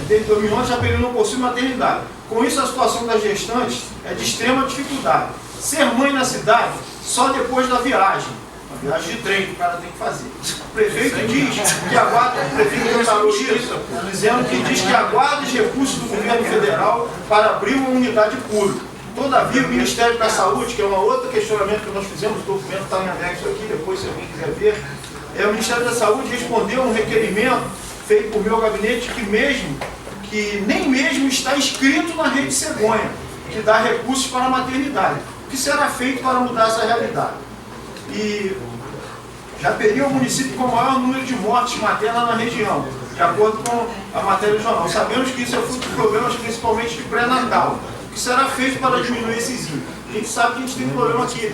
desde 2011, já período não possui maternidade. Com isso, a situação das gestantes é de extrema dificuldade. Ser mãe na cidade, só depois da viagem. A viagem de trem que o cara tem que fazer. O prefeito diz que aguarda, o prefeito declarou isso, dizendo que diz que aguarda os recursos do governo federal para abrir uma unidade pública. Todavia, o Ministério da Saúde, que é um outro questionamento que nós fizemos, o documento está em anexo aqui, depois se alguém quiser ver, o Ministério da Saúde respondeu a um requerimento feito por meu gabinete que nem mesmo está inscrito na Rede Cegonha, que dá recursos para a maternidade. O que será feito para mudar essa realidade? E Japeri é o município com o maior número de mortes maternas na região, de acordo com a matéria do jornal. Sabemos que isso é fruto de problemas principalmente de pré-natal. O que será feito para diminuir esses índices? A gente sabe que a gente tem um problema aqui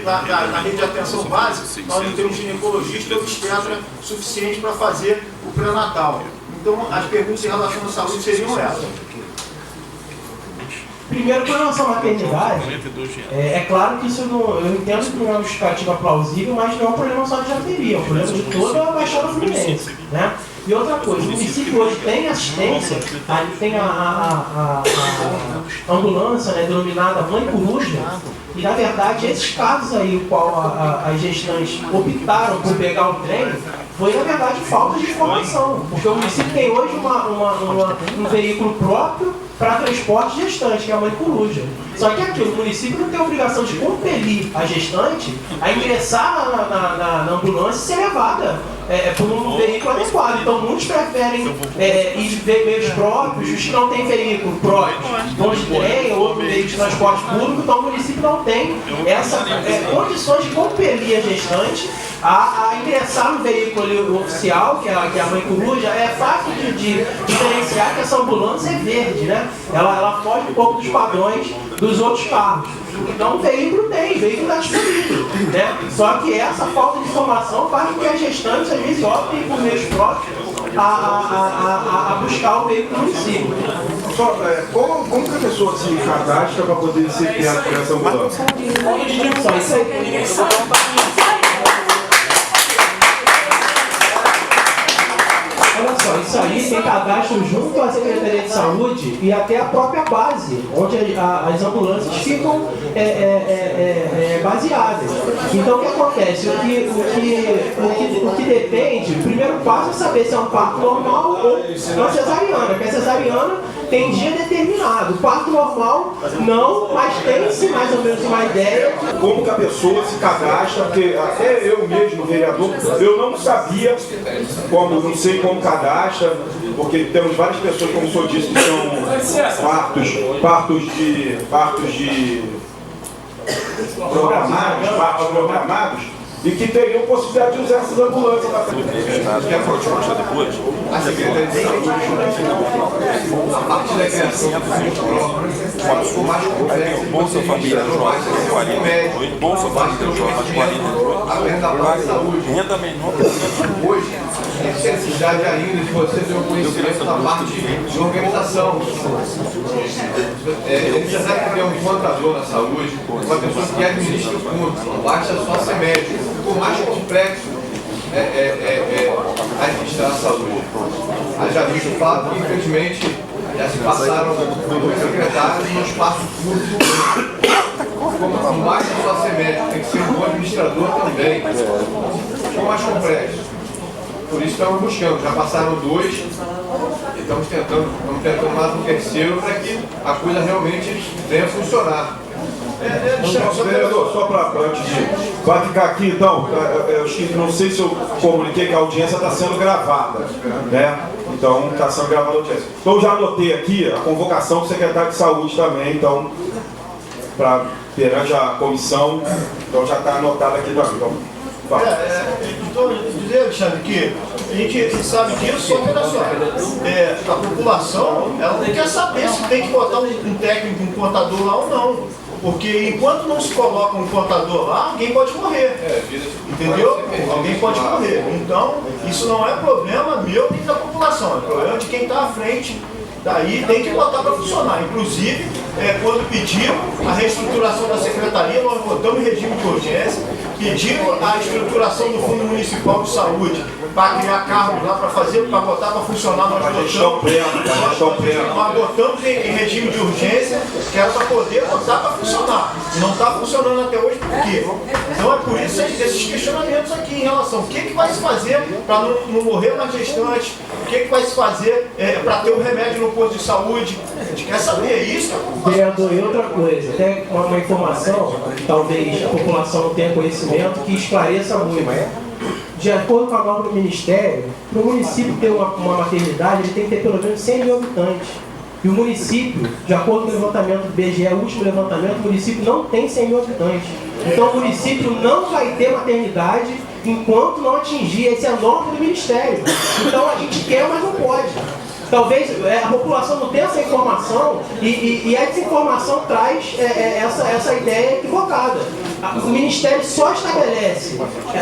na rede de atenção básica, nós não temos ginecologista ou obstetra suficiente para fazer o pré-natal. Então, as perguntas em relação à saúde seriam essas. Primeiro, com relação à maternidade, é claro que isso não, eu entendo que não é uma justificativa plausível, mas não é um problema só de Japeri, é um problema de toda a Baixada Fluminense, né? E outra coisa, o município hoje tem assistência, ali tem a ambulância, né, denominada Mãe Coruja, e na verdade esses casos aí, o qual as gestantes optaram por pegar o trem, foi na verdade falta de informação, porque o município tem hoje um veículo próprio para transporte gestante, que é a Mãe Coruja. Só que aqui o município não tem a obrigação de compelir a gestante a ingressar na ambulância e ser levada por um veículo adequado. Então muitos preferem ir de meios próprios, os que não têm veículo próprio, vão de trem ou outro meio de transporte público, então o município não tem condições de compelir a gestante a ingressar no veículo oficial, que é a Mãe Coruja. É fácil de diferenciar que essa ambulância é verde, né? Ela foge um pouco dos padrões dos outros carros. Então o veículo está disponível, né? Só que essa falta de informação faz com que as gestantes às vezes optem por meios próprios a buscar o veículo no município. Como que a pessoa se cadastra para poder ser criada por essa ambulância? Só isso aí. Olha só, isso aí tem cadastro junto à Secretaria de Saúde e até a própria base, onde as ambulâncias ficam baseadas. Então o que acontece? O que depende, o primeiro passo é saber se é um parto normal ou uma cesariana, porque a cesariana tem dia determinado. O parto normal não, mas tem-se mais ou menos uma ideia. Como que a pessoa se cadastra, porque até eu mesmo, vereador, eu não sabia não sei como cadastra, porque temos várias pessoas, como o senhor disse, que são partos de programados, e que teriam possibilidade de usar essas ambulâncias. Quer continuar depois? A Secretaria de Saúde, a partir da criação do Bolsa Família do Jovem de 48, Bolsa Família do Jovem de 48, a renda básica de saúde, renda menor. Hoje, existe necessidade ainda de você ter um conhecimento na parte de organização. É necessário ter um contador na saúde, uma pessoa que administra o fundo, não basta só ser médico. Por mais complexo administrar a saúde. Já visto o fato que, infelizmente, já se passaram dois secretários no espaço público. Como mais que só ser médico, tem que ser um bom administrador também. Ficou mais complexo. Por isso estamos buscando. Já passaram dois e estamos tentando mais um terceiro para que a coisa realmente venha funcionar. Vereador, só para antes de... Vai ficar aqui, então, eu não sei se eu comuniquei que a audiência está sendo gravada, né? Então, está sendo gravada a audiência. Então, já anotei aqui a convocação do secretário de Saúde também, então, perante a comissão, então já está anotado aqui também. Então, dizer, Alexandre, que a gente sabe disso, só que olha só, a população, ela não quer saber se tem que botar um técnico, um contador lá ou não. Porque enquanto não se coloca um contador lá, alguém pode morrer. Entendeu? Alguém pode morrer. Então, isso não é problema meu nem da população, é problema de quem está à frente. Daí tem que botar para funcionar. Inclusive, quando pediram a reestruturação da secretaria, nós votamos em regime de urgência. pediram a estruturação do Fundo Municipal de Saúde para criar cargos lá, para botar para funcionar, nós botamos em regime de urgência, que era para poder botar para funcionar. E não está funcionando até hoje por quê? Então é por isso esses questionamentos aqui em relação ao que vai se fazer para não morrer mais gestante, o que vai se fazer para ter o remédio no posto de saúde. A gente quer saber, é isso que a população... Vereador, e outra coisa, até uma informação, talvez a população não tenha conhecimento, que esclareça muito. De acordo com a norma do Ministério, para o município ter uma maternidade, ele tem que ter pelo menos 100 mil habitantes. E o município, de acordo com o levantamento do BGE, o último levantamento, o município não tem 100 mil habitantes. Então o município não vai ter maternidade enquanto não atingir, essa é a norma do Ministério. Então a gente quer, mas não pode. Talvez a população não tenha essa informação e a desinformação traz essa ideia equivocada. O Ministério só estabelece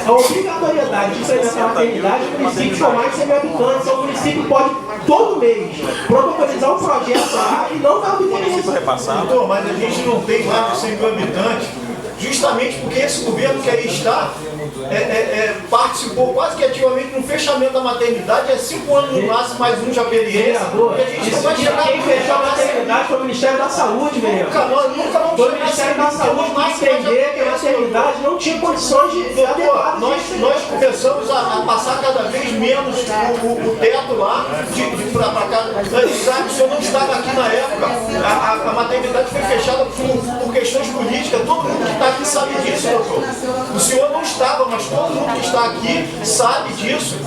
a obrigatoriedade de implementar a maternidade em municípios com mais de 100 mil habitantes. Então o município pode, todo mês, protocolizar um projeto lá e não vai obter isso. Doutor, mas a gente não tem mais de 100 mil habitantes justamente porque esse governo que aí está participou quase que ativamente no fechamento da maternidade. 5 anos não nasce mais um Japeriense. A gente não vai chegar. Quem fechou a maternidade foi o Ministério da Saúde, vereador. Nunca vamos foi o Ministério da Saúde que entender que a maternidade não tinha condições de... Doutor, nós começamos a passar cada vez menos o teto lá para cá. Sabe, o senhor não estava aqui na época. A maternidade foi fechada por questões políticas. Todo mundo que está aqui sabe disso, doutor. O senhor não estava, mas todo mundo que está aqui sabe disso.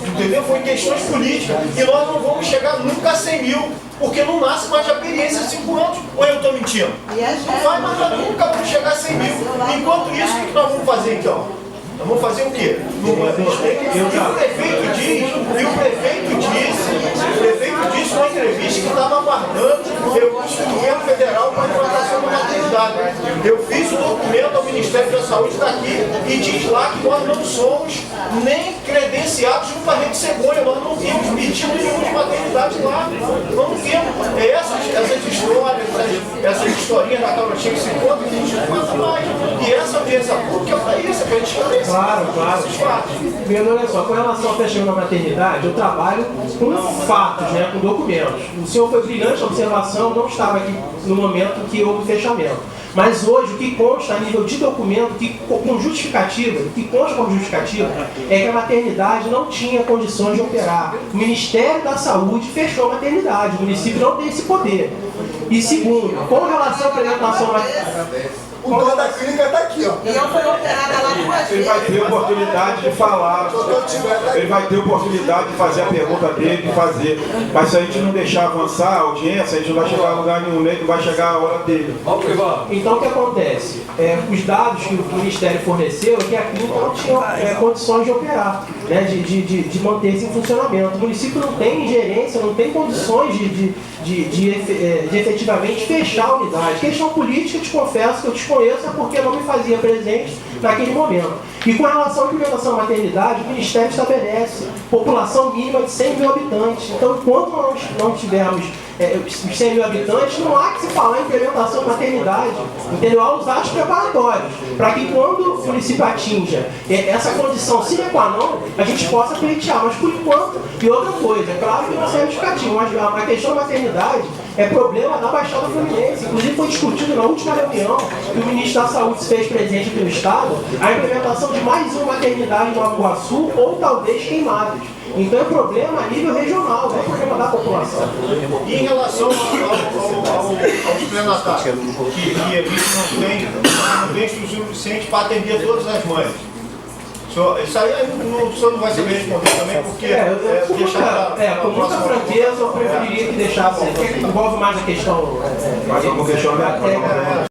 Entendeu? Foi questões políticas. E nós não vamos chegar nunca a 100 mil, porque não nasce mais Japeriense há 5 anos. Ou eu estou mentindo? Não vai, mas nós nunca vamos chegar a 100 mil. Enquanto isso, o que nós vamos fazer então? Nós vamos fazer o quê? E o prefeito disse numa entrevista que estava aguardando recurso do governo federal para a implantação da maternidade. Eu fiz o documento ao Ministério da Saúde daqui e diz lá que nós não somos nem credenciados junto à Rede Cegonha, nós não temos pedido nenhum de maternidade lá. Nós não temos. Essas histórias, essas historinhas da Carotinha que se conta, que a gente não faz mais. E essa audiência pública é para isso, é para a gente esclarecer. Claro. Vereador, olha só, com relação ao fechamento da maternidade, eu trabalho com fatos, né, com documentos. O senhor foi brilhante na observação, não estava aqui no momento que houve o fechamento. Mas hoje, o que consta a nível de documento, com justificativa, o que consta como justificativa, é que a maternidade não tinha condições de operar. O Ministério da Saúde fechou a maternidade, o município não tem esse poder. E segundo, com relação à apresentação... O dono da clínica está aqui, ó. E eu fui operada lá 2 vezes. Ele vai ter oportunidade de falar, ele vai ter oportunidade de fazer a pergunta dele, de fazer. Mas se a gente não deixar avançar a audiência, a gente não vai chegar a lugar nenhum, não vai chegar a hora dele. Então o que acontece? Os dados que o Ministério forneceu é que a clínica não tinha condições de operar, né, de manter-se em funcionamento. O município não tem gerência, não tem condições de efetivamente fechar a unidade. Questão política, eu te confesso que eu desconheço, é porque não me fazia presente naquele momento. E com relação à implementação da maternidade, o Ministério estabelece população mínima de 100 mil habitantes. Então, enquanto nós não tivermos os 100 mil habitantes, não há que se falar em implementação da maternidade. Entendeu? Há os atos preparatórios, para que quando o município atinja essa condição sine qua non, a gente possa pleitear. Mas por enquanto, e outra coisa, é claro que não é justificativo, mas a questão da maternidade é problema da Baixada Fluminense. Inclusive foi discutido na última reunião que o ministro da Saúde se fez presente aqui no Estado, a implementação de mais uma maternidade no Iguaçu ou talvez Queimadas. Então é problema a nível regional, não é problema da população. E em relação aos pré-natais, que a gente não tem estrutura suficiente para atender todas as mães. Isso aí o senhor não vai saber responder também, porque com muita franqueza eu preferiria que deixasse, envolve mais a questão... Mais algum questionamento?